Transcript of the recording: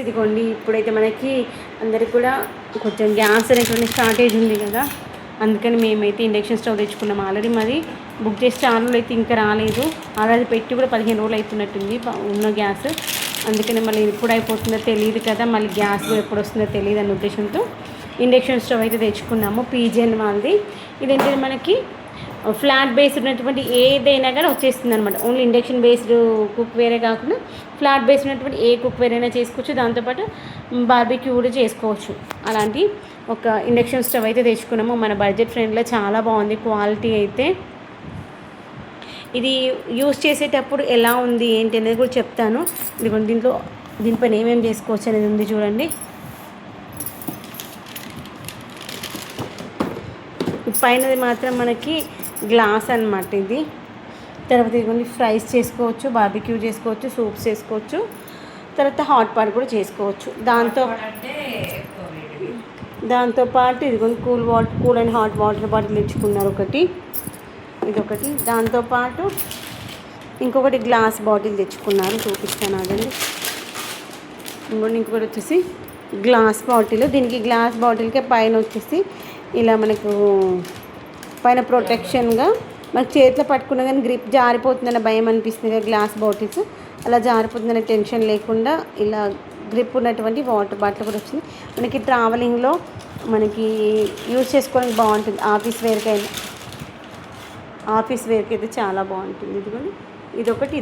ఇదిగోండి ఇప్పుడైతే మనకి అందరికి కూడా కొంచెం గ్యాస్ అనేటువంటి షార్టేజ్ ఉంది కదా, అందుకని మేమైతే ఇండక్షన్ స్టవ్ తెచ్చుకున్నాం. ఆల్రెడీ మరి బుక్ చేసి చాలా రోజులు అయితే ఇంకా రాలేదు. ఆల్రెడీ పెట్టి కూడా 15 రోజులు అవుతున్నట్టుంది ఉన్న గ్యాస్. అందుకని మళ్ళీ ఎప్పుడు అయిపోతుందో తెలియదు కదా, మళ్ళీ గ్యాస్ ఎప్పుడు వస్తుందో తెలియదు అనే ఉద్దేశంతో ఇండక్షన్ స్టవ్ అయితే తెచ్చుకున్నాము. పీజియన్ వాళ్ళది. ఇదేంటంటే మనకి ఫ్లాట్ బేస్డ్ ఉన్నటువంటి ఏదైనా కానీ వచ్చేస్తుంది అనమాట. ఓన్లీ ఇండక్షన్ బేస్డ్ కుక్ వేరే కాకుండా ఫ్లాట్ బేస్డ్ ఉన్నటువంటి ఏ కుక్ వేర్ అయినా చేసుకోవచ్చు. దాంతోపాటు బార్బిక్యూ కూడా చేసుకోవచ్చు. అలాంటి ఒక ఇండక్షన్ స్టవ్ అయితే తెచ్చుకున్నాము. మన బడ్జెట్ ఫ్రెండ్లో చాలా బాగుంది క్వాలిటీ అయితే. ఇది యూస్ చేసేటప్పుడు ఎలా ఉంది ఏంటి అనేది కూడా చెప్తాను. ఇదిగోండి దీనిపైన ఏమేమి చేసుకోవచ్చు అనేది ఉంది చూడండి. పైనది మాత్రం మనకి గ్లాస్ అనమాట ఇది. తర్వాత ఇదిగోండి ఫ్రైస్ చేసుకోవచ్చు, బార్బిక్యూ చేసుకోవచ్చు, సూప్స్ చేసుకోవచ్చు, తర్వాత హాట్ పాట్ కూడా చేసుకోవచ్చు. దాంతోపాటు ఇదిగోండి cool and hot water bottle తెచ్చుకున్నారు ఒకటి, ఇదొకటి. దాంతోపాటు ఇంకొకటి గ్లాస్ బాటిల్ తెచ్చుకున్నారు, చూపిస్తాను అదండి. ఇంకొకటి వచ్చేసి గ్లాస్ బాటిల్. దీనికి గ్లాస్ బాటిల్కే పైన వచ్చేసి ఇలా మనకు పైన ప్రొటెక్షన్గా మనకు చేతిలో పట్టుకున్న కానీ గ్రిప్ జారిపోతుందన్న భయం అనిపిస్తుంది కదా గ్లాస్ బాటిల్స్, అలా జారిపోతుందనే టెన్షన్ లేకుండా ఇలా గ్రిప్ ఉన్నటువంటి వాటర్ బాటిల్ కూడా వచ్చింది. మనకి ట్రావెలింగ్లో మనకి యూజ్ చేసుకోవడానికి బాగుంటుంది. ఆఫీస్ వేర్కి అయితే చాలా బాగుంటుంది. ఇదిగోండి ఇదొకటి